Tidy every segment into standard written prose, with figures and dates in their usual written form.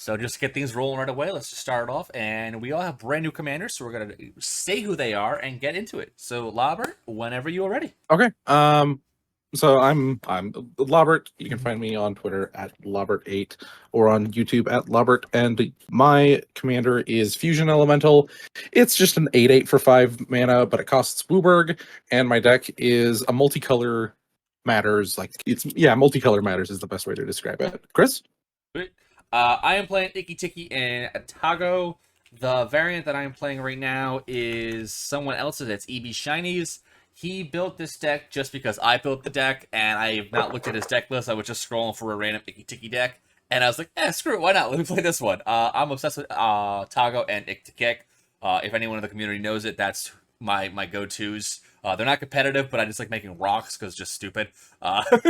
So just to get things rolling right away, let's just start off. And we all have brand new commanders, so we're going to say who they are and get into it. So, Lobert, whenever you are ready. Okay. So I'm Lobert. You can find me on Twitter at Lobert8 or on YouTube at Lobert. And my commander is Fusion Elemental. It's just an 8/8 for 5 mana, but it costs Wooburg. And my deck is a multicolor matters. Multicolor matters is the best way to describe it. Chris? I am playing Icky Ticky and Atago. The variant that I am playing right now is someone else's. It's EB Shinies. He built this deck just because I built the deck, and I have not looked at his deck list. I was just scrolling for a random Icky Ticky deck, and I was like, screw it, why not? Let me play this one. I'm obsessed with Tago and Iktikek. If anyone in the community knows it, that's my go-tos. They're not competitive, but I just like making rocks because it's just stupid.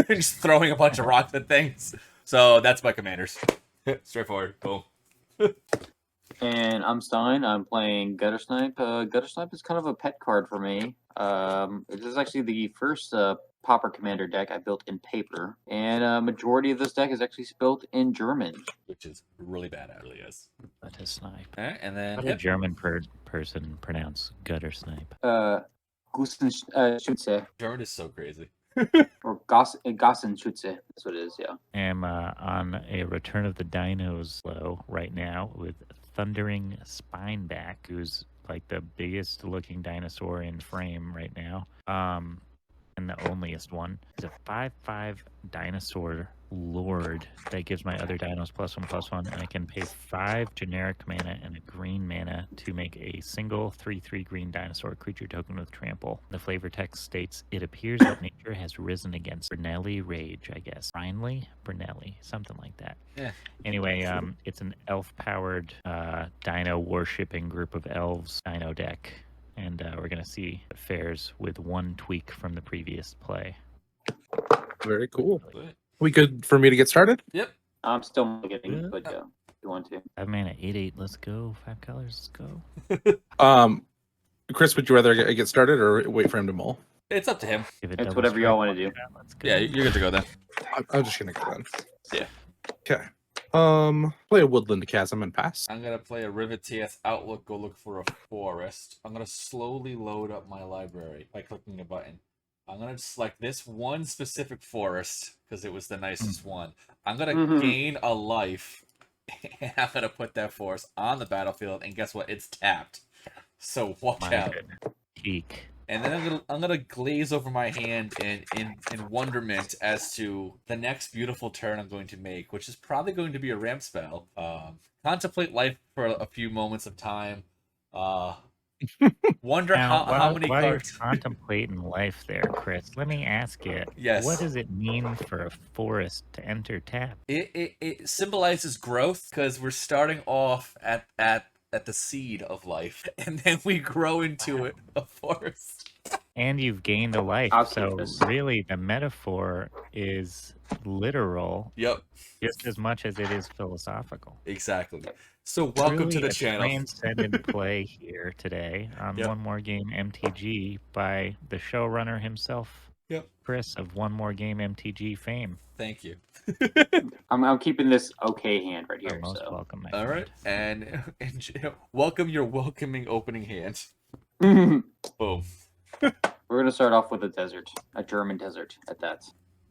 Just throwing a bunch of rocks at things. So that's my commanders. Straightforward. Boom. And I'm Stein. I'm playing Gutter Snipe. Gutter Snipe is kind of a pet card for me. It is actually the first Pauper Commander deck I built in paper, and a majority of this deck is actually built in German. Which is really bad, it really is. Gutter Snipe. All right, and then... How did a German person pronounce Gutter Snipe? Gussenschütze. German is so crazy. Or Gossenschütze. That's what it is, yeah. I'm on a Return of the Dinos low right now with Thundering Spineback, who's like the biggest looking dinosaur in frame right now. And the onlyest one. He's a 5/5 dinosaur lord that gives my other dinos +1/+1, and I can pay 5 generic mana and a green mana to make a single 3/3 green dinosaur creature token with trample. The flavor text states, it appears that nature has risen against Brunelli Rage, I guess. Finally? Brunelli, something like that. Yeah. Anyway, it's an elf-powered dino worshipping group of elves dino deck. And we're going to see it fares with one tweak from the previous play. Very cool. We good for me to get started? Yep. I'm still getting, but if you want to. 5 mana, 8/8, let's go. 5 colors, let's go. Chris, would you rather get started or wait for him to mull? It's up to him. It's whatever y'all want to do. Let's go. Yeah, you're good to go then. I'm just going to go then. Yeah. Okay. Play a Woodland Chasm and pass. I'm gonna play a Rivet TS Outlook, go look for a forest. I'm gonna slowly load up my library by clicking a button. I'm gonna select this one specific forest because it was the nicest one. I'm gonna gain a life, and I'm gonna put that forest on the battlefield, and guess what? It's tapped. So watch out. Peak. And then I'm gonna glaze over my hand in wonderment as to the next beautiful turn I'm going to make, which is probably going to be a ramp spell. Contemplate life for a few moments of time. Wonder how many while cards. You're contemplating life there, Chris, let me ask you. Yes. What does it mean for a forest to enter tap? It symbolizes growth because we're starting off at the seed of life, and then we grow into it, a forest. And you've gained a life, so really the metaphor is literal. Yep. Just as much as it is philosophical. Exactly. So welcome to the channel. Transcendent play here today on One More Game MTG by the showrunner himself, Chris of One More Game MTG fame. Thank you. I'm keeping this okay hand right here. Most welcome. All right, and welcome your welcoming opening hand. Boom. We're gonna start off with a desert, a German desert at that,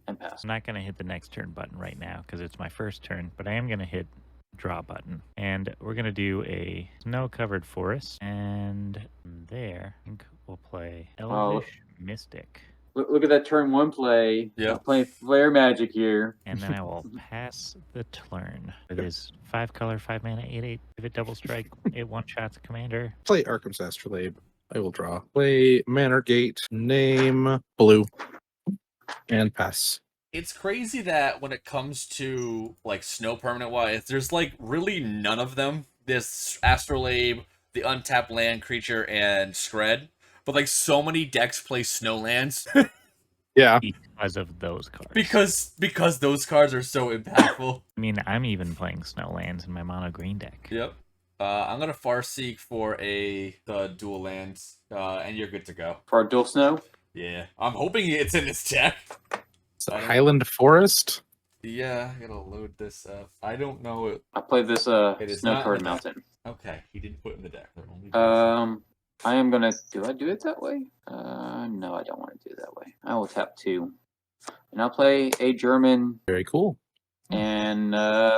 and pass. I'm not gonna hit the next turn button right now because it's my first turn, but I am gonna hit draw button, and we're gonna do a snow-covered forest, and there I think we'll play Elvish Mystic. Look at that turn 1 play. Yeah. I'm playing Flare Magic here. And then I will pass the turn. It is 5 color, 5 mana, 8/8. If it double strike, it one-shots a commander. Play Arkham's Astrolabe. I will draw. Play Manor Gate. Name blue. And pass. It's crazy that when it comes to like snow permanent wise, there's like really none of them. This Astrolabe, the untapped land creature, and Scred. But like so many decks play snowlands. Yeah. Because of those cards. Because those cards are so impactful. I mean, I'm even playing snowlands in my mono green deck. Yep. I'm gonna Farseek for the dual lands, and you're good to go. For a dual snow? Yeah. I'm hoping it's in this deck. Highland Forest. Yeah, I gotta load this up. I don't know it. I played this It is not snow-covered in the deck. mountain. Okay, he didn't put it in the deck. They're only I am gonna. Do I do it that way? No, I don't want to do it that way. I will tap 2, and I'll play a German. Very cool. And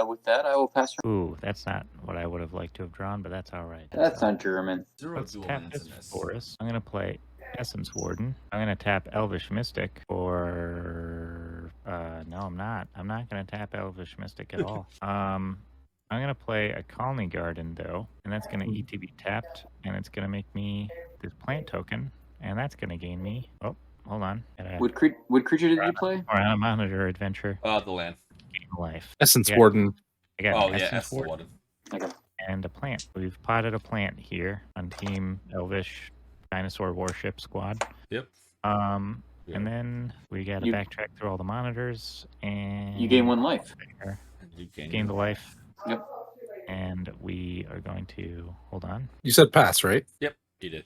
with that, I will pass. Ooh, that's not what I would have liked to have drawn, but that's all right. That's not German. Zero Let's dual tap lands this in this. forest. I'm gonna play Essence Warden. I'm gonna tap Elvish Mystic for. No, I'm not. I'm not gonna tap Elvish Mystic at all. I'm gonna play a Colony Garden though, and that's gonna ETB tapped, and it's gonna make me this plant token, and that's gonna gain me. Oh, hold on. What creature did you play? Or on a monitor adventure. The land. Gain life. Essence Yeah. Warden. I got Oh an yeah, Essence that's the Warden one. Okay. and a plant. We've potted a plant here on Team Elvish Dinosaur Warship Squad. Yep. Yeah. And then we got to You- backtrack through all the monitors, and You gain 1 life. there. You Gain the life. Yep. And we are going to hold on. You said pass, right? Yep, he did.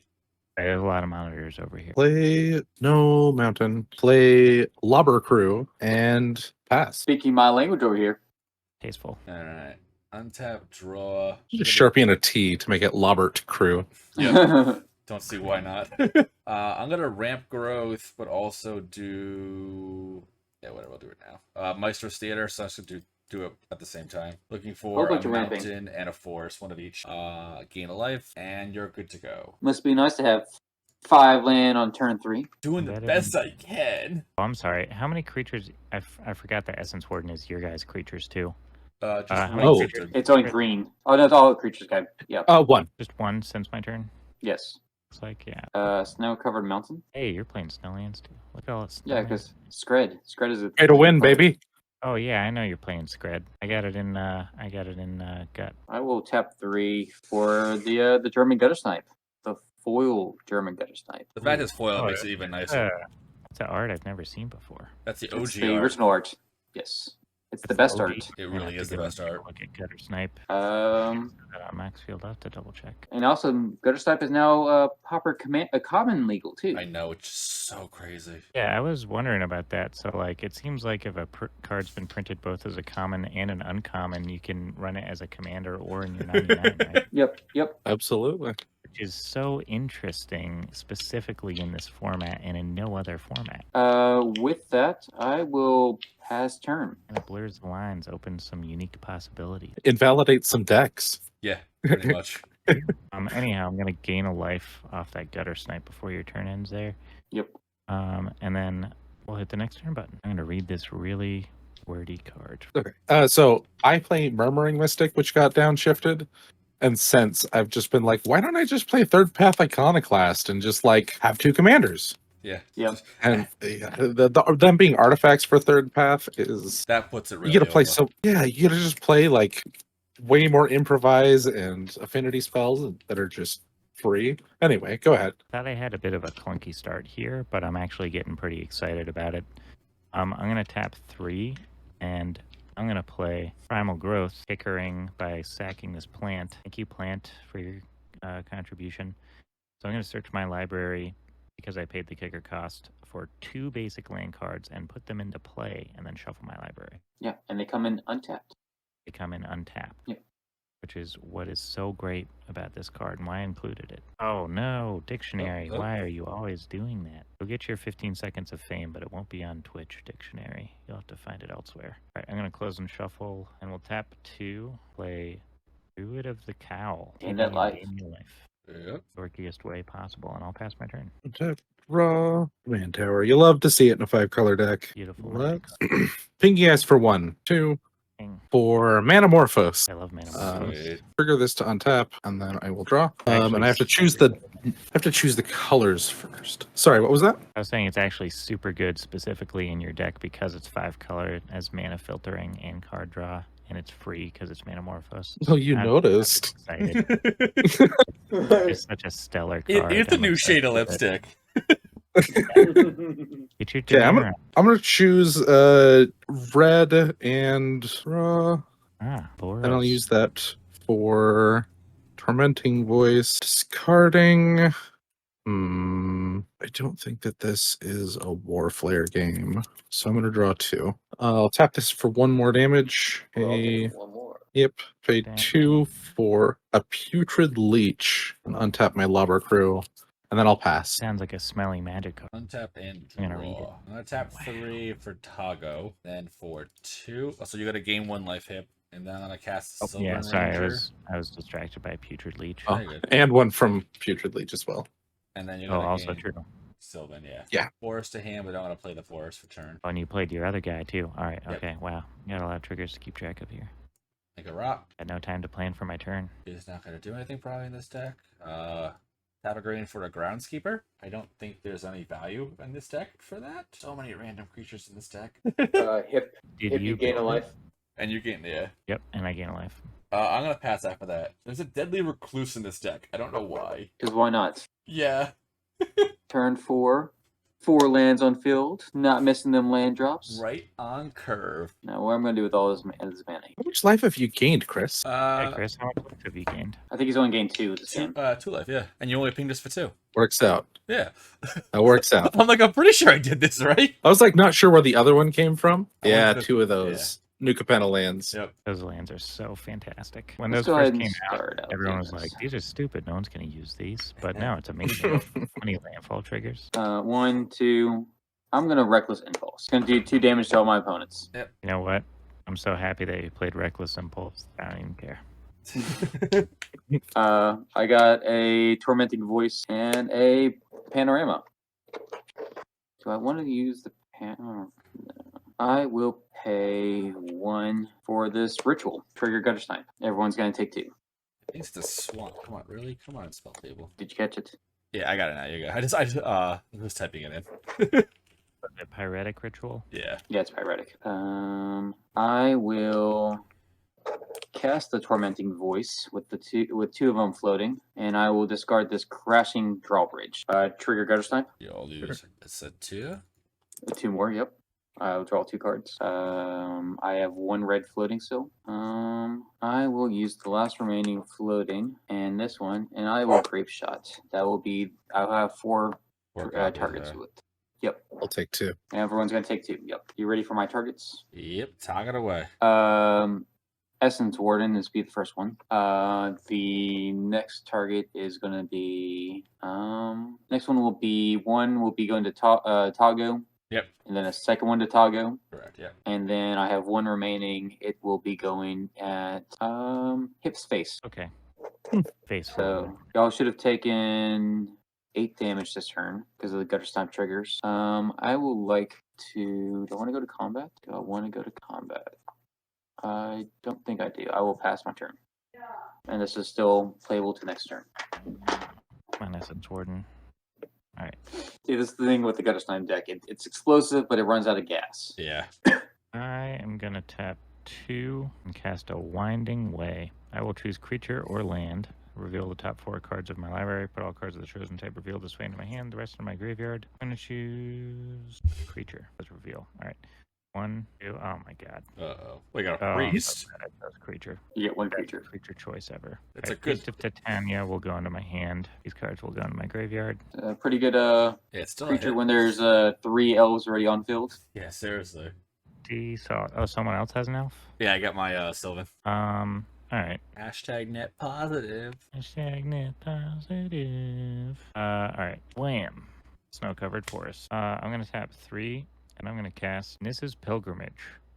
There's a lot of monitors over here. Play no mountain. Play Lobber Crew and pass. Speaking my language over here. Tasteful. All right. Untap, draw. Just Sharpie and a T to make it Lobbert Crew. Yep. Don't see why not. I'm gonna ramp growth, but also do whatever. I'll do it now. Maestro's Theater, so I should do it at the same time. Looking for a bunch of ramping. mountain and a forest, one of each. Gain a life, and you're good to go. Must be nice to have 5 land on turn 3. Doing the Better best than- I can. Oh, I'm sorry. How many creatures? I forgot that Essence Warden is your guys' creatures too. Just how one many creature. It's only green. Oh, no, it's all creatures guy. Yep. One. Just one since my turn. Yes. Looks like yeah. Snow-covered mountain. Hey, you're playing Snowlands too. Look at all this. Yeah, because Scred is a. Pay to win, baby. Oh yeah, I know you're playing Scred. I got it in gut. I will tap 3 for the German gutter snipe, the foil German gutter snipe. The fact it's foil Oh, makes it even nicer. It's an art I've never seen before. That's the It's OG the art. original art. Yes, it's the best OG. art. It I really have is to the go best and take a art. Look at Gutter Snipe. Um, Maxfield, I'll have to double check. and also gutter snipe is now a common legal too. I know, it's just so crazy. Yeah, I was wondering about that. So, like, it seems like if a card's been printed both as a common and an uncommon, you can run it as a commander or in your 99, right? Yep. Absolutely. Which is so interesting, specifically in this format and in no other format. With that, I will pass turn. And it blurs the lines, opens some unique possibilities. Invalidate some decks. Yeah, pretty much. Anyhow, I'm gonna gain a life off that Gutter Snipe before your turn ends there. Yep. And then we'll hit the next turn button. I'm gonna read this really wordy card. Okay. So I play Murmuring Mystic, which got downshifted. And since I've just been like, why don't I just play Third Path Iconoclast and just like have 2 commanders? Yeah. Yep. And them being artifacts for Third Path is That puts it really you gotta play over. you gotta just play like way more improvise and affinity spells that are just free. Anyway, go ahead. Thought I had a bit of a clunky start here, but I'm actually getting pretty excited about it. I'm gonna tap 3, and I'm gonna play Primal Growth, kickering by sacking this plant. Thank you, plant, for your contribution. So I'm gonna search my library because I paid the kicker cost for 2 basic land cards and put them into play, and then shuffle my library. Yeah, and they come in untapped. They come in untapped. Yep. Which is what is so great about this card and why I included it. Oh no, Dictionary. Oh. Why are you always doing that? You'll get your 15 seconds of fame, but it won't be on Twitch, Dictionary. You'll have to find it elsewhere. Alright, I'm going to close and shuffle, and we'll tap 2, play Druid of the Cowl. Gain that life. Gain your life. Yep. Dorkiest way possible, and I'll pass my turn. Raw Man Tower. You love to see it in a 5-color deck. Beautiful. Let's Pinky Eyes for 1, 2, Dang. for Manamorphose. I love Mana. Sweet. Trigger this to untap, and then I will draw. Actually, And I have to choose the colors first. Sorry, what was that? I was saying it's actually super good specifically in your deck because it's 5-color as mana filtering and card draw, and it's free because it's Manamorphose. Oh, you I'm noticed. excited. It's such a stellar It card. is the I'm new excited shade of with it. lipstick. Get your Yeah, Demeter. I'm gonna choose red and raw, Ah, and I'll Boros. use that for Tormenting Voice. Discarding. I don't think that this is a War Flare game, so I'm gonna draw 2. I'll tap this for 1 more damage. We're all taking one more. Yep. Pay Damn. 2 for a putrid leech and untap my lobber crew. And then I'll pass. Sounds like a smelly magic card. Untap and I'm gonna read it. draw. I'm gonna tap Wow. 3 for Tago. Then for 2. Oh, so you gotta gain 1 life hit. And then I'm gonna cast Sylvan Yeah, sorry, Ranger. I was distracted by Putrid Leech. Oh, Very good. and 1 from putrid leech as well. And then you're Oh, gonna also gain true. Sylvan, yeah. Yeah. Forest to hand, but I don't want to play the forest for turn. Oh, and you played your other guy too. All right, Yep. okay, wow. You got a lot of triggers to keep track of here. Like a rock. Had no time to plan for my turn. Is not gonna do anything probably in this deck. Tap a green for a groundskeeper. I don't think there's any value in this deck for that. So many random creatures in this deck. Hip. Did If you gain a build it? life. And you gain, yeah. Yep, and I gain a life. I'm gonna pass after that. There's a deadly recluse in this deck. I don't know why. Because why not? Yeah. Turn 4. 4 lands on field. Not missing them land drops. Right on curve. Now, what I'm going to do with all this mana? How much life have you gained, Chris? Hey, Chris, how much life have you gained? I think he's only gained 2 this game. 2 life, yeah. And you only pinged us for 2. Works out. Yeah. That works out. I'm like, I'm pretty sure I did this right. I was like not sure where the other one came from. I Yeah, went to- 2 of those. New Capenna lands. Yep. Those lands are so fantastic. When Let's those go ahead first and came out, start out. everyone was Yes. like, these are stupid. No one's going to use these. But now it's amazing. 20 landfall triggers. 1, 2. I'm going to Reckless Impulse. Going to do 2 damage to all my opponents. You know what? I'm so happy that you played Reckless Impulse. I don't even care. I got a Tormenting Voice and a Panorama. Do I want to use the Panorama? I will pay 1 for this Ritual. Trigger Gutter Snipe. Everyone's going to take 2. It's the swamp. Come on, really? Come on, spell table. Did you catch it? Yeah, I got it now. You're good. I was typing it in. The Pyretic Ritual. Yeah. Yeah, it's Pyretic. I will cast the Tormenting Voice with 2 of them floating, and I will discard this Crashing Drawbridge. Trigger Gutter Snipe. You'll lose. It's a 2. 2 more. Yep. I'll draw 2 cards. I have 1 red floating still. I will use the last remaining floating and this one, and I will Grape Shot. That will be. I'll have 4 targets with. Yep. I'll take 2. And everyone's gonna take 2. Yep. You ready for my targets? Yep. Tog it away. Essence Warden is be the first one. The next target is gonna be. Next one will be going to Tago. Yep. And then a second one to Tago. Correct. Yeah. And then I have 1 remaining. It will be going at Hip's face. Okay. Face So forward. y'all should have taken 8 damage this turn because of the Gutter Stomp triggers. I will like to. Do I want to go to combat? Do I want to go to combat? I don't think I do. I will pass my turn. And this is still playable to next turn. Come on, Essence Warden. All right. See, this is the thing with the Gutter Stomp deck. It's explosive, but it runs out of gas. Yeah. I am going to tap 2 and cast a Winding Way. I will choose creature or land. Reveal the top 4 cards of my library. Put all cards of the chosen type revealed this way into my hand. The rest in my graveyard. I'm going to choose creature. Let's reveal. All right. 1, 2. Oh my god. Uh-oh. We got a Oh, priest. I chose creature. You get 1 Best creature. creature choice ever. It's Right, a good. Priest of Titania will go into my hand. These cards will go into my graveyard. Pretty good Yeah, it's still a creature hit. when there's 3 elves already on field. Yeah, seriously. Oh, someone else has an elf? Yeah, I got my Sylvan. All right. Hashtag net positive. Hashtag net positive. All right. Wham. Snow-covered forest. I'm going to tap 3, and I'm going to cast Nissa's Pilgrimage,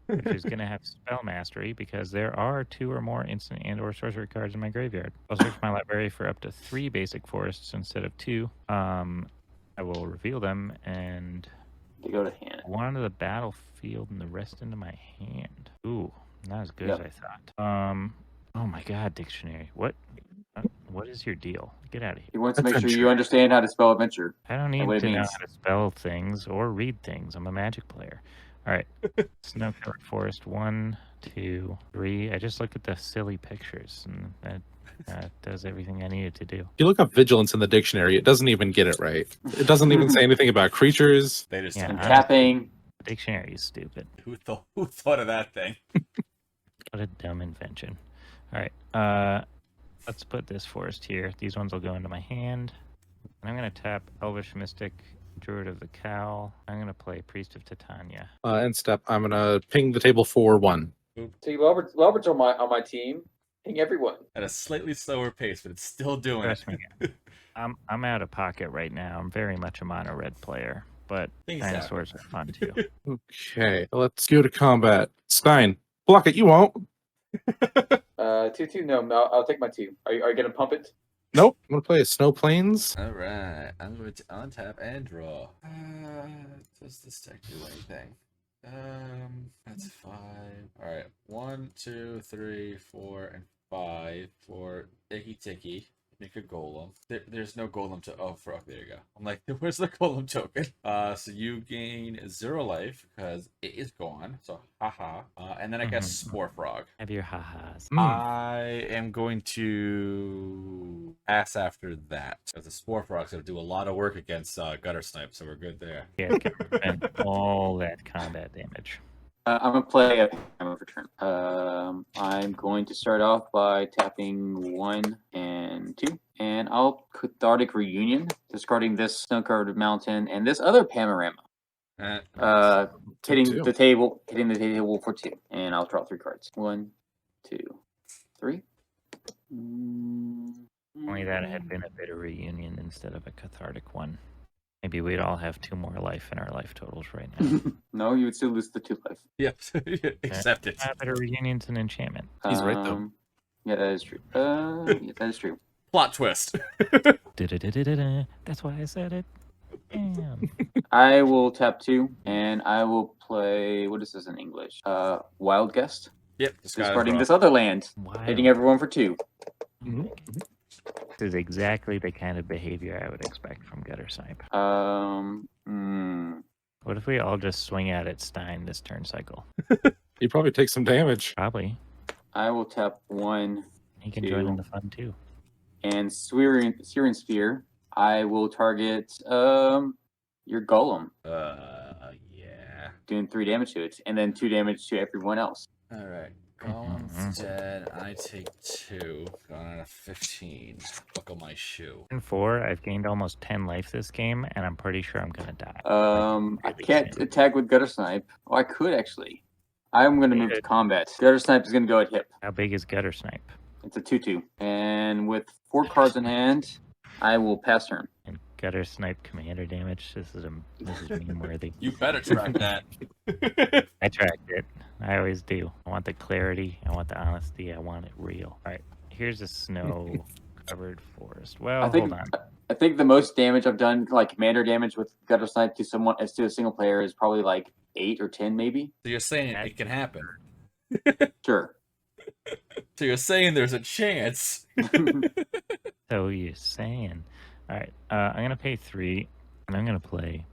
which is going to have Spell Mastery because there are 2 or more instant and/or sorcery cards in my graveyard. I'll search my library for up to 3 basic forests instead of 2. I will reveal them and They go to hand. 1 to the battlefield and the rest into my hand. Ooh, not as good Yep. as I thought. Oh my god, dictionary. What is your deal? Get out of here. He wants to make sure Adventure. you understand how to spell adventure. I don't need what it to know means. how to spell things or read things. I'm a magic player. All right. Snow-covered forest. 1, 2, 3. I just look at the silly pictures, and that does everything I needed to do. If you look up vigilance in the dictionary, it doesn't even get it right. It doesn't even say anything about creatures. They just Yeah, And I- tapping. The dictionary is stupid. who thought of that thing? What a dumb invention. All right. Let's put this forest here. These ones will go into my hand. And I'm going to tap Elvish Mystic Druid of the Cowl. I'm gonna play Priest of Titania. End step. I'm gonna ping the table for 1. See, Robert's on my team. Ping everyone. At a slightly slower pace, but it's still doing it. Trust me. I'm out of pocket right now. I'm very much a mono red player, but Things dinosaurs are fun too. Okay, let's go to combat. Stein, block it. You won't. 2-2. No, I'll take my 2. Are you gonna pump it? Nope. I'm gonna play a Snow Plains. All right, I'm going to untap and draw. Does this deck do anything? That's 5. All right, 1, 2, 3, 4, and 5 for Icky Ticky. Make a golem. There's no golem to. Oh, there you go. I'm like, where's the golem token? So you gain 0 life because it is gone. So haha. And then I guess Spore Frog. Have your ha-has. I am going to pass after that because the Spore Frog's going to do a lot of work against Gutter Snipe, so we're good there. Yeah, it can prevent all that combat damage. I'm gonna play a time of return. I'm going to start off by tapping 1 and 2, and I'll Cathartic Reunion, discarding this snow-covered mountain and this other panorama. Hitting the table for 2, and I'll draw 3 cards. 1, 2, 3. Only that it had been a bitter reunion instead of a cathartic one. Maybe we'd all have 2 more life in our life totals right now. No, you would still lose the 2 life. Yep, accept it. Bitter reunion's an enchantment. He's right, though. Yeah, that is true. Yeah, that is true. Plot twist. Da-da-da-da-da-da. That's why I said it. Damn. I will tap 2, and I will play. What is this in English? Wild Guest. Yep, Discarding this other land, hitting everyone for 2. This is exactly the kind of behavior I would expect from Gutter Snipe. What if we all just swing at it, Stein, this turn cycle? You probably take some damage. Probably. I will tap 1. He can join in the fun too. And Searing Spear. I will target your Golem, Yeah. doing 3 damage to it, and then 2 damage to everyone else. All right. Golem's dead. I take 2. Going on a 15. Buckle my shoe. In 4, I've gained almost 10 life this game, and I'm pretty sure I'm gonna die. I can't attack with Gutter Snipe. Oh, I could actually. I'm going to move to combat. Gutter Snipe is going to go at hip. How big is Gutter Snipe? It's a 2/2. And with 4 cards in hand, I will pass turn. And Gutter Snipe commander damage. This is meme worthy. You better track that. I tracked it. I always do. I want the clarity. I want the honesty. I want it real. All right. Here's a snow-covered forest. Well, hold on. I think the most damage I've done, like commander damage with Gutter Snipe to someone as to a single player, is probably like 8 or 10, maybe. So you're saying it can happen? Sure. So you're saying there's a chance? So you're saying. All right. I'm going to pay 3, and I'm going to play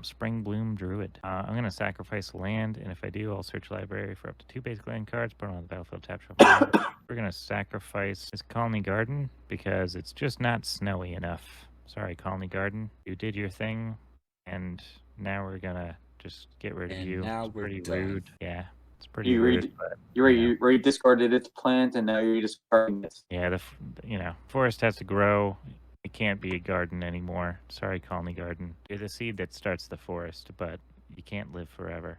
Spring Bloom Druid. I'm going to sacrifice land, and if I do, I'll search library for up to 2 basic land cards, put them on the battlefield, tap shuffle. We're going to sacrifice this Colony Garden because it's just not snowy enough. Sorry, Colony Garden. You did your thing, and now we're going to just get rid of you. Now it's we're pretty done. rude. Yeah, it's pretty rude. But, You already discarded its plant, and now you're discarding it. yeah, forest has to grow. It can't be a garden anymore. Sorry, Colony Garden. You're the seed that starts the forest, but you can't live forever.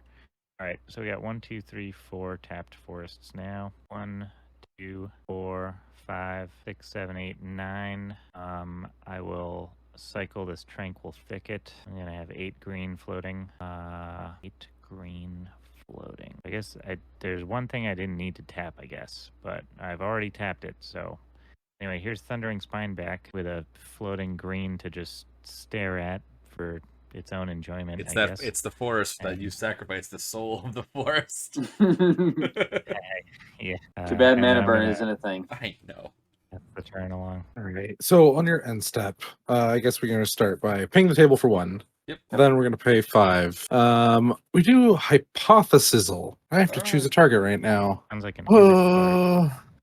All right, so we got 1, 2, 3, 4 tapped forests now. 1, 2, 4, 5, 6, 7, 8, 9. I will cycle this Tranquil Thicket. I'm gonna have 8 green floating. 8 green floating. I guess there's one thing I didn't need to tap, I guess, but I've already tapped it, so. Anyway, here's Thundering Spineback with a floating green to just stare at for its own enjoyment. I guess. It's the forest that you sacrifice the soul of the forest. Yeah. Too bad mana burn isn't a thing. I know. That's the turn along. All right. So on your end step, I guess we're going to start by paying the table for 1. Yep. Then we're going to pay 5. We do Hypothesizzle. I have to choose a target right now. Sounds like an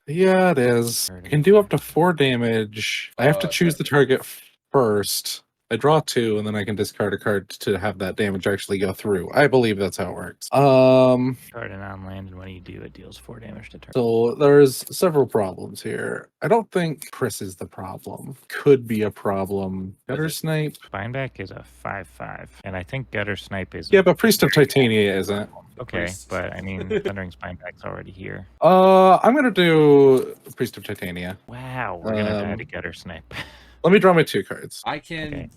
Yeah, it is. I can do up to 4 damage. I have to choose the target first. I draw 2, and then I can discard a card to have that damage actually go through. I believe that's how it works. Card and on land, and when you do, it deals 4 damage to turn. So there's several problems here. I don't think Chris is the problem. Could be a problem. Gutter Snipe. Spineback is a 5/5, and I think Gutter Snipe is. Yeah, but Priest of Titania isn't. Okay, Priest. but I mean, Thundering Spineback's already here. I'm gonna do Priest of Titania. Wow, we're gonna die to Gutter Snipe. Let me draw my 2 cards. I can Okay.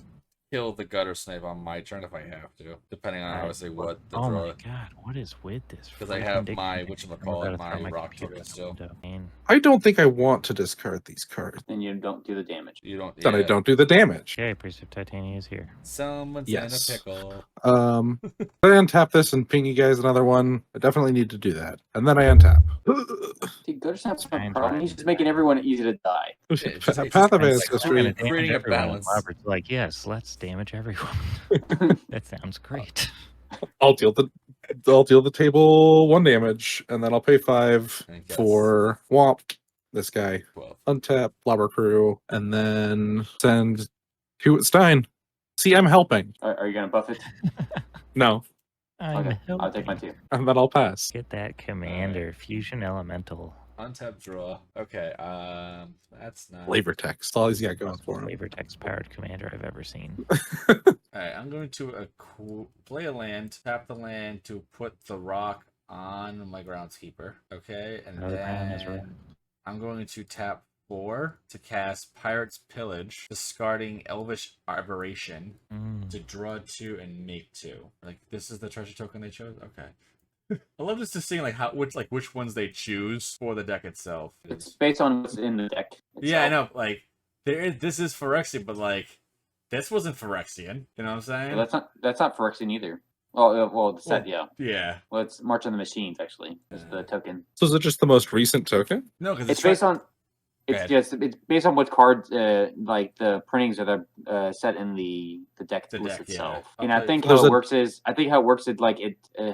kill the gutter snipe on my turn if I have to, depending on Alright. obviously what the Oh draw. my god, what is with this? Because I freaking have dictionary? my I'm whatchamacallit, about to throw my rock computer token out the still. window. I mean, I don't think I want to discard these cards. And you don't do the damage. You don't. Then I yeah. don't do the damage. okay, Priest of Titania is here. Someone's Yes. in a pickle. I untap this and ping you guys another one. I definitely need to do that. And then I untap. See, Gutter Snipe's my Fine, problem. fine. He's just making everyone easy to die. it's just- it's Path of just like, Ancestry. we're gonna creating a everyone, and balance. Robert's like, yes, let's damage everyone. That sounds great. I'll deal the table 1 damage, and then I'll pay 5 I guess. for Womp, this guy. 12. Untap Blobber Crew, and then send Hewitt Stein. See, I'm helping. Are you gonna buff it? No, I'm Okay, I'll take my helping. 2. and then I'll pass. Get that commander, Fusion Elemental. Untap draw. Okay. That's not. Flavor text. That's all he's got going for him. Flavor text powered commander I've ever seen. Alright, I'm going to play a land, tap the land to put the rock on my groundskeeper. Okay, and Another round is right. then I'm going to tap 4 to cast Pirate's Pillage, discarding Elvish Aberration to draw 2 and make 2. Like, this is the treasure token they chose? Okay. I love just to see like which ones they choose for the deck itself. It's based on what's in the deck. Yeah, I itself. know. Like, this is Phyrexian, but like, this wasn't Phyrexian. You know what I'm saying? Well, that's not Phyrexian either. Well, the set, yeah. Yeah. Well, it's March on the Machines actually. Is the token. So is it just the most recent token? No, because It's based on. Go It's based on what cards like the printings are set in the deck The list deck, yeah. itself. I'll And I play- think There's how it a- works is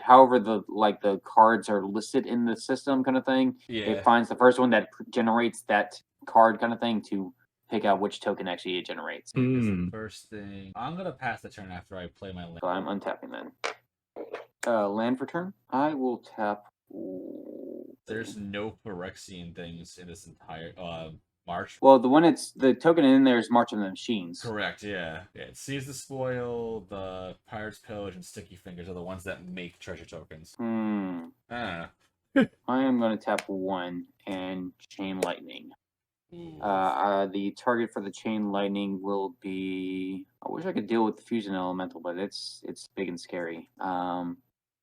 however the cards are listed in the system kind of thing. yeah. It finds the first one that generates that card kind of thing to pick out which token actually it generates. This is the Hmm. first thing. I'm gonna pass the turn after I play my land. So I'm untapping then. Land for turn. I will tap. There's no Phyrexian things in this entire March. Well, the token in there is March on the Machines. Correct, yeah. It Seize the Spoil, the Pirate's Pillage, and Sticky Fingers are the ones that make treasure tokens. Ah. I am going to tap 1 and Chain Lightning. The target for the Chain Lightning will be. I wish I could deal with the Fusion Elemental, but it's big and scary.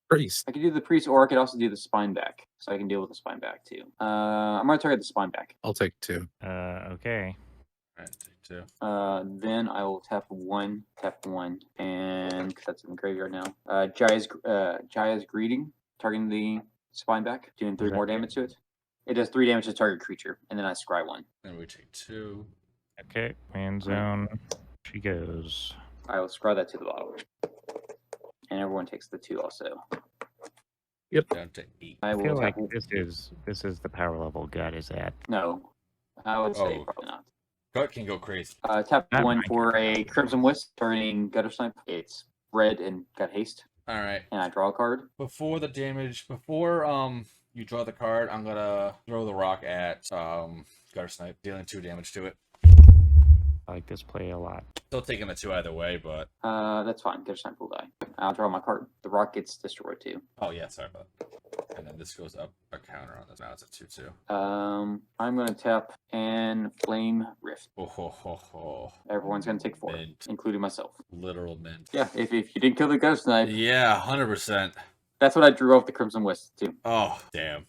Priest. I could do the Priest, or I could also do the Spineback, so I can deal with the Spineback too. I'm going to target the Spineback. I'll take 2. Okay. Alright, take 2. Then I will tap 1, and 'cause that's in the graveyard now. Jaya's Greeting, targeting the Spineback, doing 3 that more do? damage to it. It does 3 damage to target creature, and then I scry 1. Then we take 2. Okay. Land zone. She goes. I will scry that to the bottom. And everyone takes the 2 also. Down to 8. I I will feel like tap. this is the power level gut is at. No. I would say Oh. probably not. Gut can go crazy. Tap Not 1 mine. for a Crimson Wisp, targeting Gutter Snipe. It's red and got haste, Alright. and I draw a card. Before you draw the card, I'm gonna throw the rock at Gutter Snipe, dealing 2 damage to it. I like this play a lot. Still taking the 2 either way, but That's fine. Gutter Snipe will die. I'll draw my card. The rock gets destroyed too. oh yeah, sorry about that. And then this goes up a counter on this. Now it's a 2/2. I'm gonna tap and Flame Rift. Oh ho ho ho. Everyone's gonna take 4, Mint. including myself. Literal mint. Yeah, if you didn't kill the Gutter Snipe, Yeah, 100%. that's what I drew off the Crimson Wisp too. Oh damn.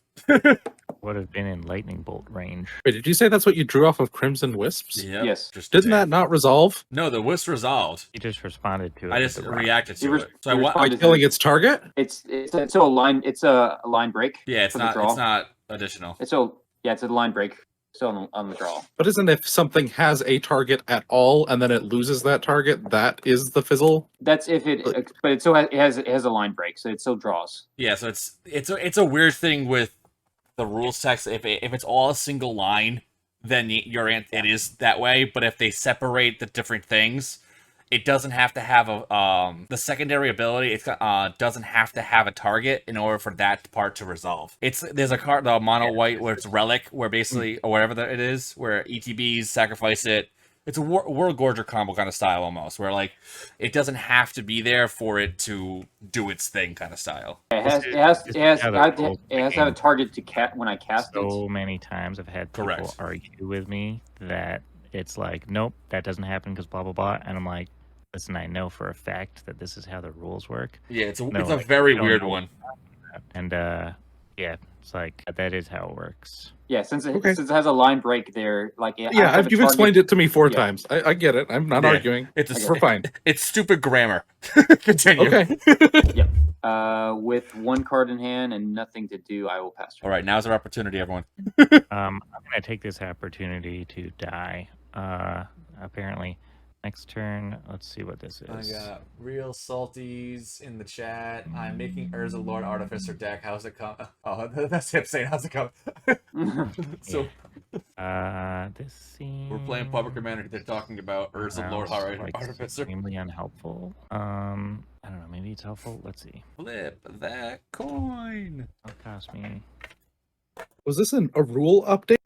Would have been in lightning bolt range. Wait, did you say that's what you drew off of Crimson Wisps? Yep. Yes. Just Didn't that damn. not resolve No, the wisp resolved. He just responded to it. I with just the rock. reacted You to res- it. So I you want. responded- killing its target? It's a line. It's a line break. Yeah, it's for the not. draw. It's not additional. It's a line break. So on the draw. But isn't if something has a target at all and then it loses that target, that is the fizzle? That's if it, But- but it still has a line break, so it still draws. Yeah, so it's a weird thing with the rules text. If it's all a single line, then it is that way. But if they separate the different things, it doesn't have to have a the secondary ability. It's doesn't have to have a target in order for that part to resolve. There's a card, the mono white, where it's relic, where basically or whatever that it is, where ETBs sacrifice it. It's a World Gorger combo kind of style almost, where like it doesn't have to be there for it to do its thing kind of style. It has to have a target to when I cast it. So many times I've had people Correct. argue with me that it's like, nope, that doesn't happen because blah blah blah, and I'm like, listen, I know for a fact that this is how the rules work. Yeah, it's a like, very I don't weird know one. And yeah, it's like that is how it works. Yeah, since it has a line break there, like Yeah, you've explained it to me 4 times. I get it. I'm not Yeah. arguing. We're fine. It's stupid grammar. Continue. Okay. With 1 card in hand and nothing to do, I will pass. All right, now's our opportunity, everyone. I'm gonna take this opportunity to die. Apparently, next turn. Let's see what this is. I got real salties in the chat. I'm making Urza Lord Artificer deck. How's it come? Oh, that's him saying, how's it come? So this seems we're playing Public Commander. They're talking about Urza Lord like Artificer. extremely unhelpful. I don't know. Maybe it's helpful. Let's see. Flip that coin. It'll cost me. Was this a rule update?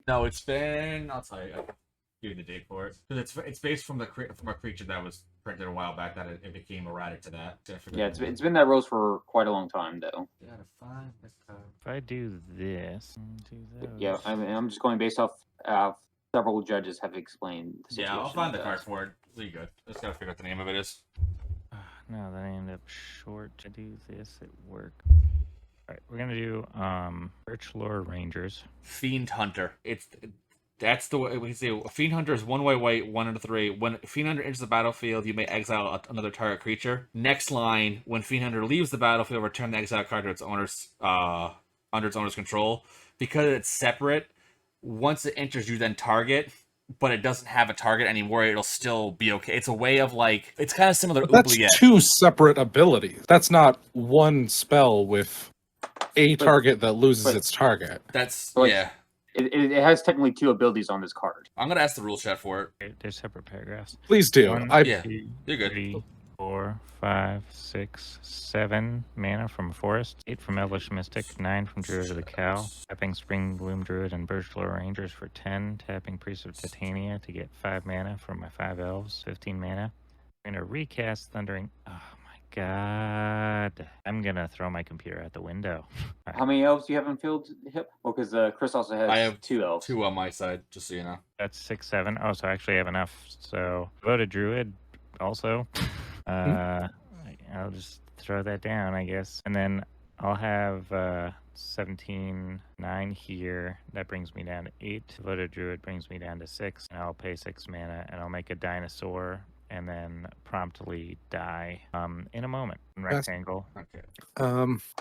No, it's been. I'll tell you. I'll give you the date for it. Because it's based from a creature that was printed a while back that it became erratic to that. Yeah, it's been that rose for quite a long time though. If I do this, do those. Yeah, I'm just going based off several judges have explained the situation. Yeah, I'll find the card for it. You good. Just gotta figure out the name of it is. No, that I end up short to do this at work. Alright, we're gonna do Birchlore Rangers. Fiend Hunter. That's the way we can say Fiend Hunter is 1 white, 1 under 3. When Fiend Hunter enters the battlefield, you may exile another target creature. Next line, when Fiend Hunter leaves the battlefield, return the exile card to its owner's under its owner's control. Because it's separate, once it enters, you then target, but it doesn't have a target anymore. It'll still be okay. It's a way of like it's kind of similar to That's Oubliette. 2 separate abilities. That's not one spell with a target that loses its target. That's Like, yeah. It has technically 2 abilities on this card. I'm gonna ask the rule chat for it. They're separate paragraphs. Please do. 1, Yeah, 2, you're good. 3, 4, 5, 6, 7 mana from Forest, 8 from Elvish Mystic, 9 from Druid of the Cow, tapping Spring Bloom Druid and Birchlore Rangers for 10, tapping Priest of Titania to get 5 mana from my 5 elves, 15 mana. I'm gonna recast Thundering. Oh my god. I'm gonna throw my computer out the window. How many elves do you have in field? Well, because Chris also has I have 2 elves. 2 on my side, just so you know. That's 6, 7. Oh, so I actually have enough. So voted Druid also. I'll just throw that down, I guess. And then I'll have 17, 9 here. That brings me down to 8. Voted Druid brings me down to 6. And I'll pay 6 mana and I'll make a dinosaur and then promptly die in a moment. Rectangle. Okay.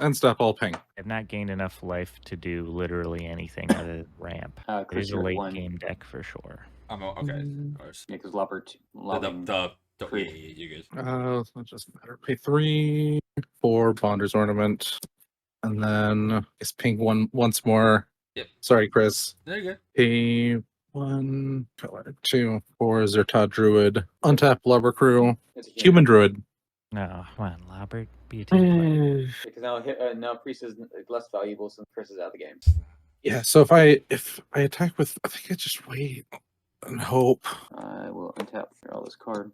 And stuff all ping. I've not gained enough life to do literally anything other than ramp. It Chris, is a you're late 1. game deck for sure. Okay. Of course. Yeah, because Robert. You good. It doesn't matter. Pay 3 for Bonder's Ornament. And then it's ping once more. Yep. Sorry, Chris. There you go. Pay 1, 2 for Zerta Druid. Untap Blubber Crew. Human Druid. No, come on, Robert. Be a team player. Because now Priest is less valuable since Chris is out of the game. Yeah, so if I attack with, I think I just wait and hope. I will untap all this card.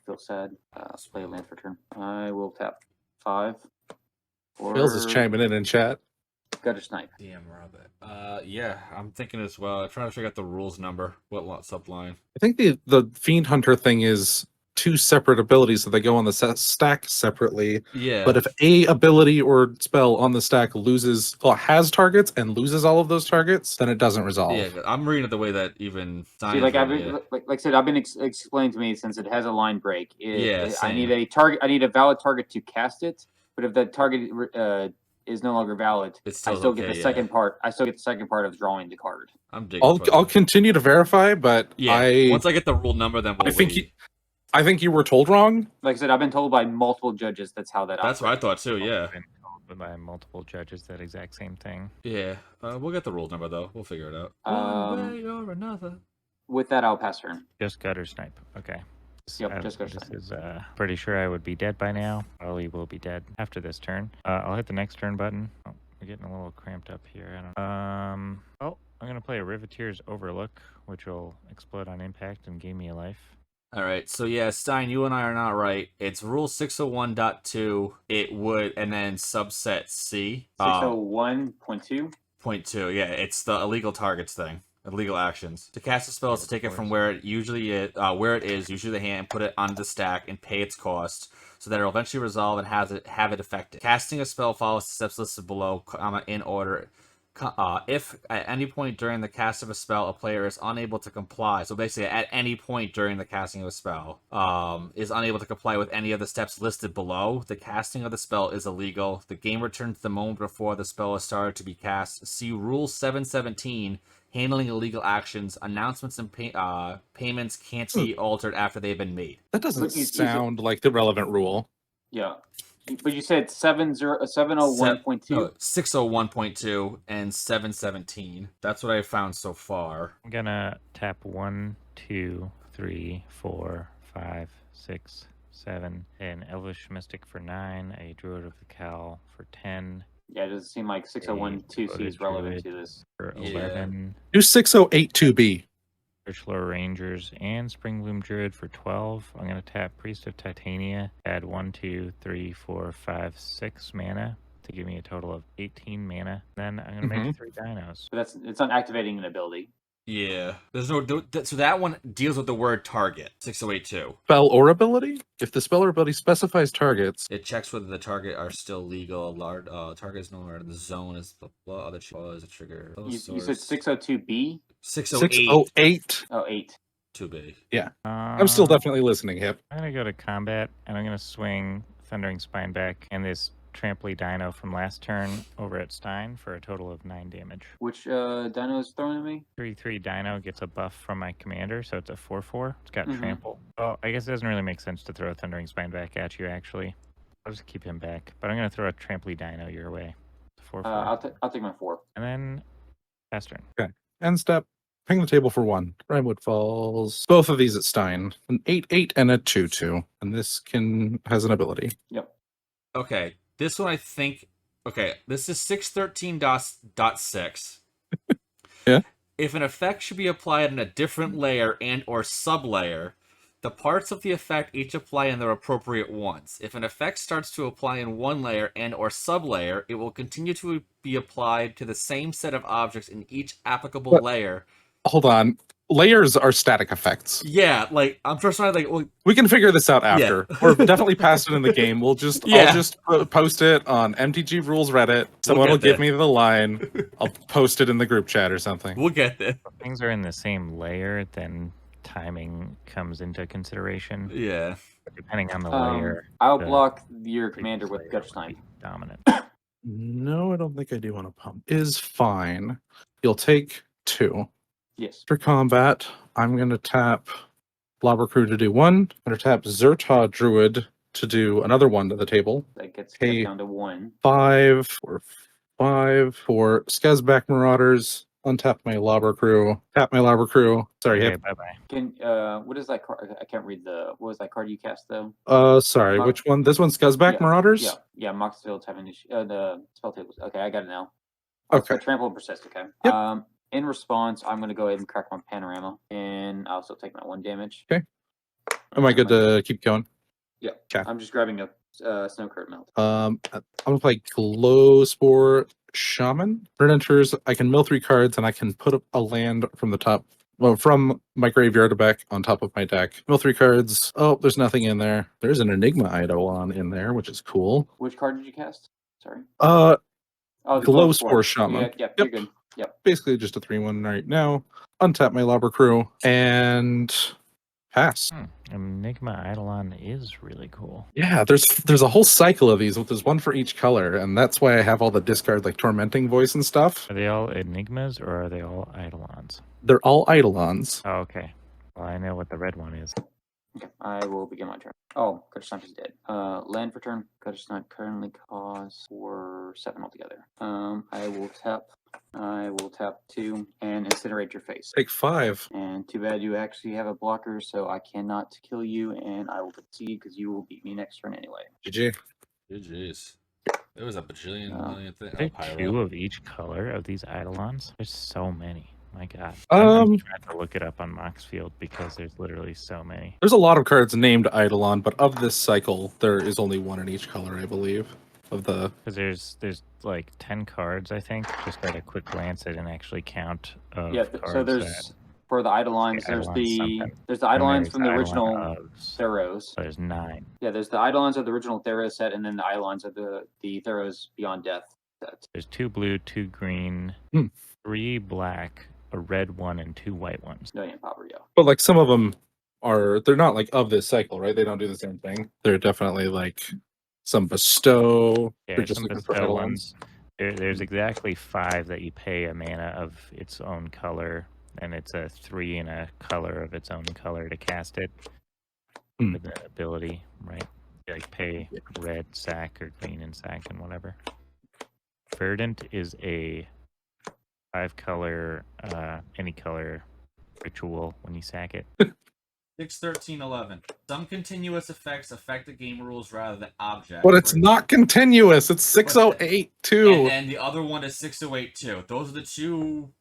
Feel sad. Let's play a land for turn. I will tap 5. Phil's is chiming in chat. Gutter Snipe. Damn, Robert. Yeah, I'm thinking as well. I'm trying to figure out the rules number. What subline? I think the Fiend Hunter thing is 2 separate abilities, so they go on the stack separately. Yeah. But if a ability or spell on the stack has targets and loses all of those targets, then it doesn't resolve. Yeah, I'm reading it the way that even. See, like I said, I've been explained to me since it has a line break. I need a target. I need a valid target to cast it. But if the target is no longer valid, I still get the second part. I still get the second part of drawing the card. I'm digging. I'll continue to verify, but once I get the rule number, then we'll I think you were told wrong. Like I said, I've been told by multiple judges that's how that. That's what I thought too. Yeah. I've been told by multiple judges that exact same thing. Yeah. We'll get the rule number though. We'll figure it out. One way or another. With that, I'll pass turn. Just Gutter Snipe. Okay. Yep, just Gutter This Snipe. is pretty sure I would be dead by now. Probably will be dead after this turn. I'll hit the next turn button. Oh, we're getting a little cramped up here. I don't. Oh, I'm gonna play a Riveteer's Overlook, which will explode on impact and gain me a life. All right, so yeah, Stein, you and I are not right. It's Rule 601.2. It would, and then subset C. 601.2. Point 2. Yeah, it's the illegal targets thing. Illegal actions. To cast a spell is to take it from where it is, usually the hand, put it on the stack, and pay its cost, so that it'll eventually resolve and have it effective. Casting a spell follows the steps listed below, in order. If at any point during the cast of a spell a player is unable to comply, so basically at any point during the casting of a spell, is unable to comply with any of the steps listed below, the casting of the spell is illegal. The game returns to the moment before the spell is started to be cast. See Rule 717, handling illegal actions. Announcements and payments can't be altered after they've been made. That doesn't But you said- sound like the relevant rule. Yeah. But you said 701.2. No, 601.2 and 717. That's what I found so far. I'm gonna tap 1, 2, 3, 4, 5, 6, 7, an Elvish Mystic for 9, a Druid of the Cowl for 10, Yeah, it doesn't seem like 601.2C is relevant to this. for Yeah. 11, Do 6082B. Richlore Rangers, and Springbloom Druid for 12. I'm going to tap Priest of Titania, add 1, 2, 3, 4, 5, 6 mana to give me a total of 18 mana. Then I'm going to make 3 dinos. But it's not activating an ability. Yeah. There's no. So that one deals with the word target. 6082. Spell or ability? If the spell or ability specifies targets, It checks whether the target are still legal. Target is no longer in the zone. Is blah blah. Other is a trigger. You said 602B? 608. 608. Oh, 8. 2B. I'm still definitely listening, Hip. I'm going to go to combat, and I'm going to swing Thundering Spineback and this Trampley Dino from last turn over at Stein for a total of 9 damage. Which dino is throwing at me? 3/3 Dino gets a buff from my commander, so it's a 4/4. It's got Mhm. trample. Oh, I guess it doesn't really make sense to throw a Thundering Spineback at you, actually. I'll just keep him back. But I'm going to throw a Trampley Dino your way. It's a 4/4. I'll take my 4. And then pass turn. End step. Ping the table for 1. Rimewood Falls. Both of these at Stein. An 8/8 and a 2/2. And this has an ability. Yep. Okay. This one I think. Okay. This is 613.6. Yeah. If an effect should be applied in a different layer and or sublayer, the parts of the effect each apply in their appropriate ones. If an effect starts to apply in one layer and or sublayer, it will continue to be applied to the same set of objects in each applicable What? layer. Hold on. Layers are static effects. Yeah, like I'm just trying to like. Well, We can figure this out after. Yeah. We're definitely past it in the game. I'll just post it on MTG Rules Reddit. Someone will get give me the line. I'll post it in the group chat or something. we'll get there. If things are in the same layer, then timing comes into consideration. Yeah. Depending on the layer. I'll the block your previous commander with layer Gutter would Snipe. be dominant. No, I don't think I do want to pump. Is fine. You'll take 2. Yes. For combat, I'm going to tap Blobber Crew to do 1. I'm going to tap Zerta Druid to do another 1 to the table. That gets Hey. down to 1. 5 for 5 for Skazback Marauders. Untap my Lobber Crew. Tap my Lobber Crew. Sorry, Okay, Hip. bye-bye. Can what is that card? I can't read what was that card you cast though? Sorry, Mar- which one? This one's Skazback Yeah, Marauders? Yeah, Moxfield's having issue. The spell tables. Okay, I got it now. Okay. Trample and persist. Okay. Yep. In response, I'm going to go ahead and crack my panorama, and I'll still take my 1 damage. Am I good to keep going? Yeah. Okay. I'm just grabbing a snow curtain melt. I'm gonna play Glow Spore Shaman. Red enters. I can mill 3 cards, and I can put a land from the top. Well, from my graveyard back on top of my deck. Mill 3 cards. Oh, there's nothing in there. There's an Enigma Eidolon in there, which is cool. Which card did you cast? Sorry. Oh, the Glow Spore Shaman. Yeah, Yep. you're good. Yep. Basically just a 3/1 right now. Untap my Lobber Crew and pass. Enigma Eidolon is really cool. Yeah, there's a whole cycle of these. There's one for each color, and that's why I have all the discard like Tormenting Voice and stuff. Are they all Enigmas or are they all Eidolons? They're all Eidolons. Oh, okay. Well, I know what the red one is. Okay, I will begin my turn. Oh, Gutter Snipe is dead. Land for turn. Gutter Snipe currently costs 7 altogether. I will tap I will tap 2 and incinerate your face. Take 5. And too bad you actually have a blocker, so I cannot kill you, and I will concede because you will beat me next turn anyway. GG. Jeez. There was a bajillion million things. Are there Oh, Pyro. 2 of each color of these Eidolons? There's so many. My God. I'm trying to look it up on Moxfield because there's literally so many. There's a lot of cards named Eidolon, but of this cycle, there is only one in each color, I believe. Of the Because there's like 10 cards, I think. Just got a quick glance at and actually count of Yeah, cards so there's for the Eidolons, the there's Eidolons the something. Eidolons from the Eidolon original ofs. Theros. So there's 9. Yeah, there's the Eidolons of the original Theros set, and then the Eidolons of the Theros Beyond Death set. There's 2 blue, 2 green, 3 black, a red one, and 2 white ones. No, yeah, Popper, yeah. But like some of them they're not like of this cycle, right? They don't do the same thing. They're definitely like some bestow. Yeah, They're just some looking for bestow Eidolons. ones. There's exactly 5 that you pay a mana of its own color, and it's a 3 and a color of its own color to cast it with the ability, right? You like pay red sack or green and sack and whatever. Verdant is a 5-color, any color ritual when you sack it. 6-13-11. Some continuous effects affect the game rules rather than objects. But it's not continuous. It's 608 too. And then the other one is 608 too. Those are the 2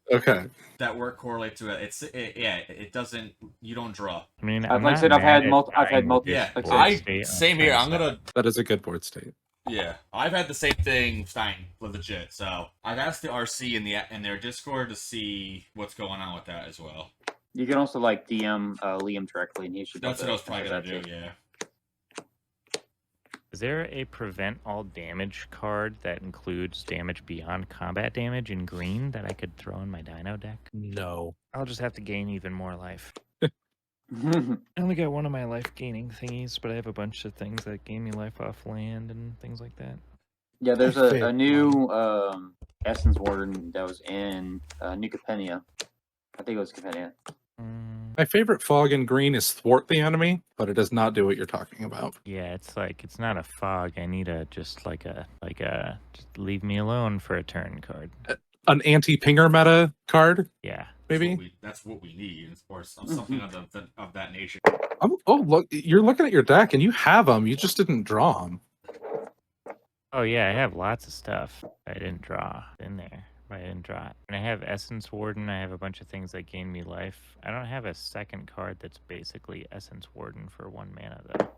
that work correlate to it. It doesn't. You don't draw. I mean, Like I said, I've had multiple. Yeah, Like same here. I'm gonna. That is a good board state. Yeah, I've had the same thing, Stein, legit. So I've asked the RC in their Discord to see what's going on with that as well. You can also like DM Liam directly, and he should. That's what I was probably gonna do. Yeah. Is there a prevent all damage card that includes damage beyond combat damage in green that I could throw in my Dino deck? No. I'll just have to gain even more life. I I only got one of my life gaining thingies, but I have a bunch of things that gain me life off land and things like that. Yeah, there's My a favorite new Essence Warden that was in New Capenia. I think it was Capenia. My favorite fog in green is thwart the enemy, but it does not do what you're talking about. Yeah, it's not a fog. I need just just leave me alone for a turn card. An anti-pinger meta card, Yeah. maybe? That's what we need, or something of that nature. Oh, look, you're looking at your deck and you have them. You just didn't draw them. Oh yeah, I have lots of stuff I didn't draw in there. I didn't draw it. And I have Essence Warden. I have a bunch of things that gain me life. I don't have a second card that's basically Essence Warden for 1 mana though.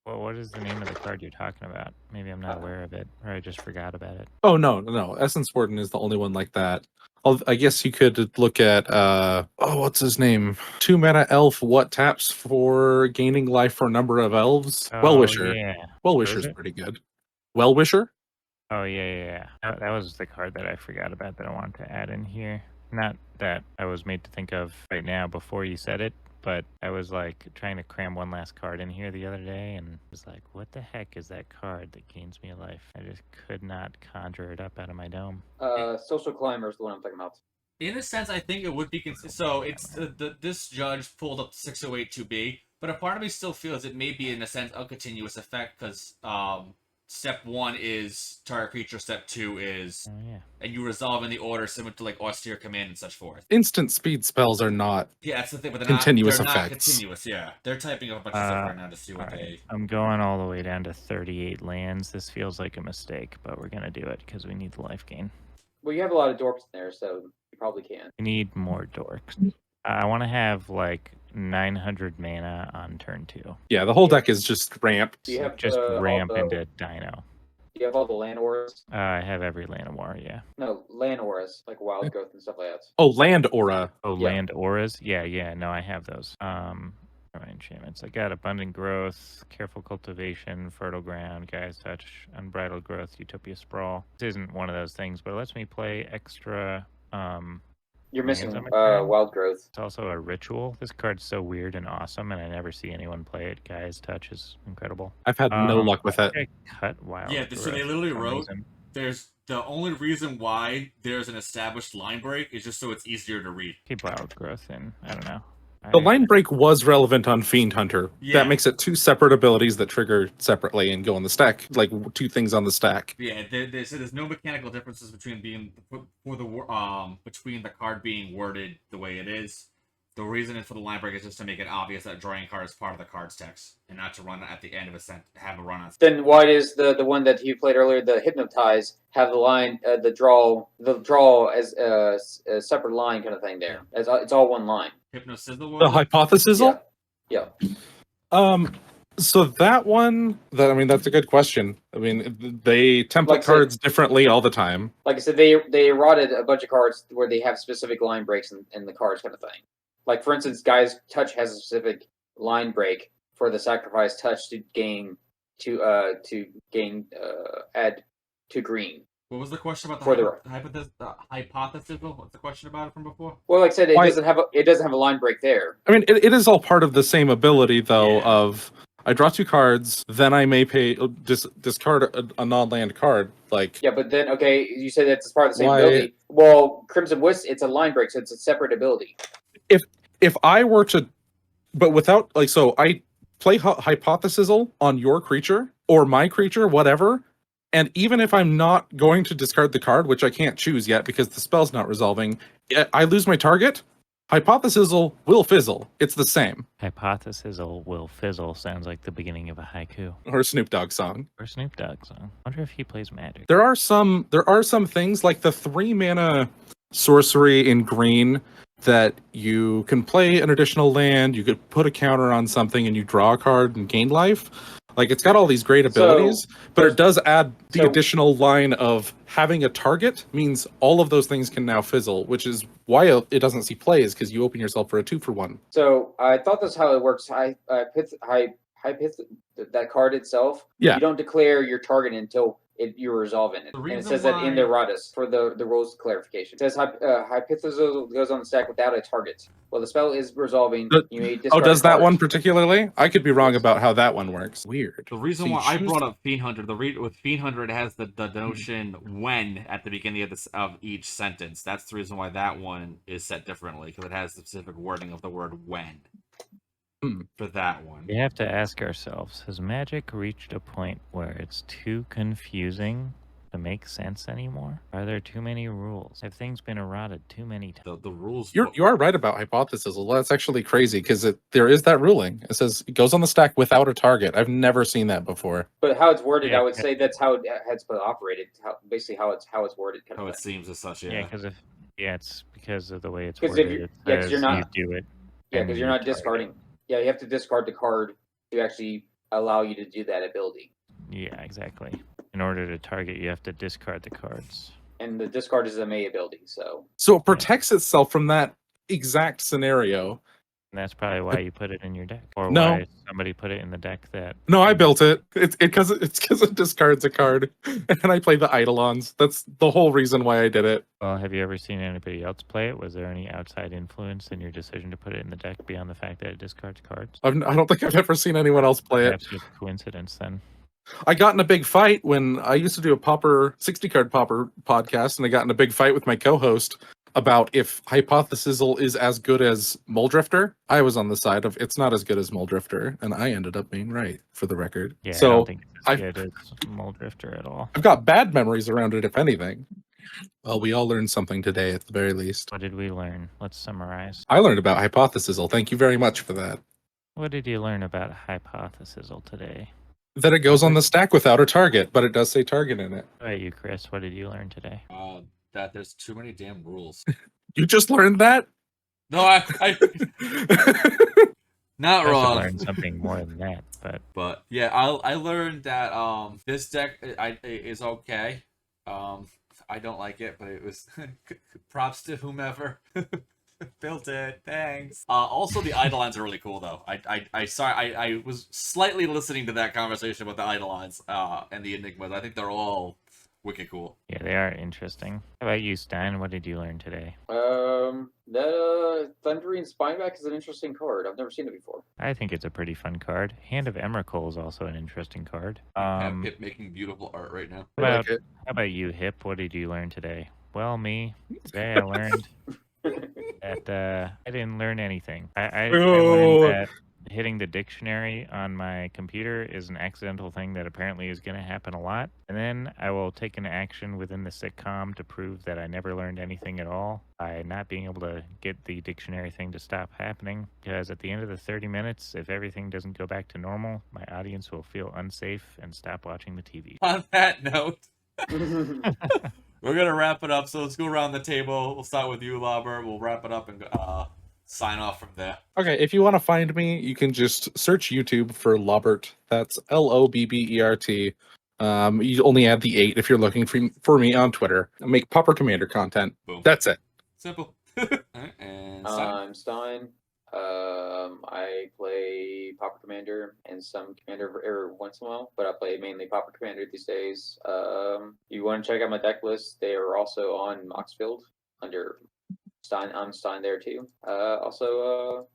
Well, what is the name of the card you're talking about? Maybe I'm not aware of it, or I just forgot about it. Oh, no. Essence Warden is the only one like that. I guess you could look at, what's his name? 2 mana elf, what taps for gaining life for a number of elves? Oh, Well-Wisher. yeah. Well-Wisher's it? pretty good. Well-Wisher? Oh, yeah. That was the card that I forgot about that I wanted to add in here. Not that I was made to think of right now before you said it, but I was like trying to cram one last card in here the other day and was like, what the heck is that card that gains me a life? I just could not conjure it up out of my dome. Social Climber is the one I'm talking about. In a sense, I think it would be so. It's this judge pulled up 608-2B, but a part of me still feels it may be in a sense a continuous effect because step 1 is target creature, step 2 is and you resolve in the order similar to like austere command and such forth. Instant speed spells are not that's the thing, but they're continuous not effects. Continuous, yeah. They're typing up a bunch of stuff right now to see what they. I'm going all the way down to 38 lands. This feels like a mistake, but we're gonna do it because we need the life gain. Well, you have a lot of dorks in there, so you probably can. We need more dorks. I want to have like 900 mana on turn 2. Yeah, the whole deck is just ramped. Do you have Just ramp all the, into Dino. Do you have all the land auras? I have every land of war, yeah. No, land auras, like wild growth and stuff like that. Oh, land aura. Oh, Yeah. land auras? Yeah, no, I have those. Enchantments. I got abundant growth, careful cultivation, fertile ground, Gaia's touch, unbridled growth, utopia sprawl. This isn't one of those things, but it lets me play extra. You're missing lands on my turn. wild growth. It's also a ritual. This card's so weird and awesome, and I never see anyone play it. Gaia's touch is incredible. I've had no luck with it. I cut wild. Yeah, so they growth literally for some wrote reason. there's the only reason why there's an established line break is just so it's easier to read. Keep wild growth in. I don't know. The line break was relevant on Fiend Hunter. Yeah. That makes it 2 separate abilities that trigger separately and go on the stack, like 2 things on the stack. Yeah, they said there's no mechanical differences between between the card being worded the way it is. The reason for the line break is just to make it obvious that drawing card is part of the card's text, and not to run at the end of have a run on. Then why does the one that you played earlier, the Hypnotize, have the line, the draw as a separate line kind of thing there? As it's all one line. Hypnosizzle. The Hypothesizzle? Yeah. So that one, that's a good question. I mean, they template cards differently all the time. Like I said, they eroded a bunch of cards where they have specific line breaks in the cards kind of thing. Like, for instance, Guy's Touch has a specific line break for the sacrifice touch to add 2 green. What was the question about the hypothesizzle? What's the question about it from before? Well, like I said, it doesn't have a line break there. I mean, it is all part of the same ability, though, of I draw 2 cards, then I may discard a non-land card. Like, yeah, but then, okay, you said that's part of the same ability. Well, Crimson Wisp, it's a line break, so it's a separate ability. If I were to, but without, like, so I play Hypothesizzle on your creature, or my creature, whatever, and even if I'm not going to discard the card, which I can't choose yet because the spell's not resolving, I lose my target, Hypothesizzle will fizzle. It's the same. Hypothesizzle will fizzle sounds like the beginning of a haiku. Or a Snoop Dogg song. Or Snoop Dogg song. I wonder if he plays Magic. There are some things like the 3 mana sorcery in green that you can play an additional land, you could put a counter on something and you draw a card and gain life. Like, it's got all these great abilities, but it does add the additional line of having a target means all of those things can now fizzle, which is why it doesn't see play, is because you open yourself for a 2-for-1. So I thought that's how it works. That card itself, you don't declare your target until you resolve in it. And it says that in the Erratus for the rules clarification. It says Hypothesizzle goes on the stack without a target. Well, the spell is resolving. You may discard does that one particularly? I could be wrong about how that one works. Weird. The reason why I brought up Fiend Hunter, with Fiend Hunter, it has the notion when at the beginning of each sentence. That's the reason why that one is set differently, because it has the specific wording of the word when. For that one. We have to ask ourselves, has Magic reached a point where it's too confusing to make sense anymore? Are there too many rules? Have things been eroded too many times? The rules... You are right about Hypothesizzle. That's actually crazy, because there is that ruling. It says it goes on the stack without a target. I've never seen that before. But how it's worded, I would say that's how it's been operated. Basically how it's worded. How it seems as such, Yeah, it's because of the way it's worded. Because you're not... You do it. Yeah, because you're not discarding... Yeah, you have to discard the card to actually allow you to do that ability. Yeah, exactly. In order to target, you have to discard the cards. And the discard is a May ability, so... So it protects itself from that exact scenario. And that's probably why you put it in your deck. Or why somebody put it in the deck that... No, I built it. It's because it discards a card. And I play the Eidolons. That's the whole reason why I did it. Well, have you ever seen anybody else play it? Was there any outside influence in your decision to put it in the deck beyond the fact that it discards cards? I don't think I've ever seen anyone else play it. Perhaps just coincidence then. I got in a big fight when I used to do a 60-card Pauper podcast, and I got in a big fight with my co-host about if Hypothesizzle is as good as Muldrifter. I was on the side of it's not as good as Muldrifter, and I ended up being right, for the record. Yeah, so I don't think it's as good as Muldrifter at all. I've got bad memories around it, if anything. Well, we all learned something today, at the very least. What did we learn? Let's summarize. I learned about Hypothesizzle. Thank you very much for that. What did you learn about Hypothesizzle today? That it goes on the stack without a target, but it does say target in it. All right, you, Chris, what did you learn today? That there's too many damn rules. You just learned that? No, I not wrong. I learned something more than that, but yeah, I learned that this deck is okay. I don't like it, but it was props to whomever built it. Thanks. Also, the Eidolons are really cool, though. I was slightly listening to that conversation about the Eidolons and the Enigmas. I think they're all wicked cool. Yeah, they are interesting. How about you, Stein? What did you learn today? That Thundering Spineback is an interesting card. I've never seen it before. I think it's a pretty fun card. Hand of Emrakul is also an interesting card. I have Hip making beautiful art right now. How about you, Hip? What did you learn today? Well, me. Today I learned that I didn't learn anything. I Boo. learned that hitting the dictionary on my computer is an accidental thing that apparently is going to happen a lot. And then I will take an action within the sitcom to prove that I never learned anything at all by not being able to get the dictionary thing to stop happening. Because at the end of the 30 minutes, if everything doesn't go back to normal, my audience will feel unsafe and stop watching the TV. On that note, we're going to wrap it up. So let's go around the table. We'll start with you, Lobber. We'll wrap it up and sign off from there. Okay, if you want to find me, you can just search YouTube for Lobbert. That's Lobbert. You only add the 8 if you're looking for me on Twitter. I make Pauper Commander content. Boom. That's it. Simple. Alright, and Stein. I'm Stein. I play Pauper Commander and some Commander every once in a while, but I play mainly Pauper Commander these days. You want to check out my deck list? They are also on Moxfield under Stein. I'm Stein there too. Also,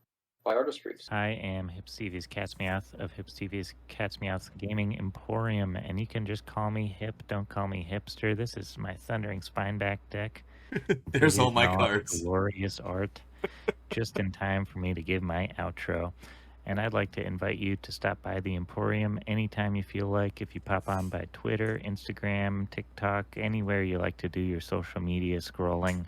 by Artist Briefs. I am Hipstevious Cat's Meowth of Hipstevious Cat's Meowth Gaming Emporium, and you can just call me Hip. Don't call me Hipster. This is my Thundering Spineback deck. There's all my It is cards. Glorious art. Just in time for me to give my outro. And I'd like to invite you to stop by the Emporium anytime you feel like. If you pop on by Twitter, Instagram, TikTok, anywhere you like to do your social media scrolling,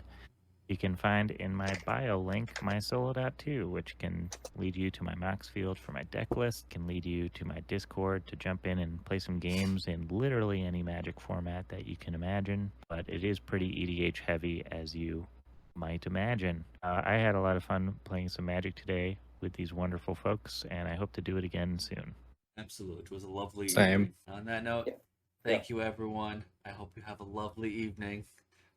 you can find in my bio link my solo.2, which can lead you to my Moxfield for my deck list, can lead you to my Discord to jump in and play some games in literally any Magic format that you can imagine. But it is pretty EDH heavy, as you might imagine. I had a lot of fun playing some Magic today with these wonderful folks, and I hope to do it again soon. Absolutely. It was a lovely Same. evening. On that note, Yeah. thank you, everyone. I hope you have a lovely evening.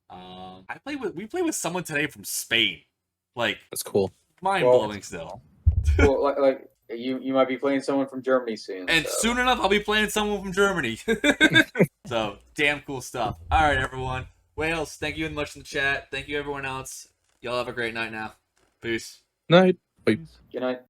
We played with someone today from Spain. Like, That's cool. mind-blowing still. Well, like you might be playing someone from Germany soon. And so. soon enough, I'll be playing someone from Germany. So, damn cool stuff. All right, everyone. Wales, thank you very much in the chat. Thank you, everyone else. Y'all have a great night now. Peace. Night. Bye. Good night.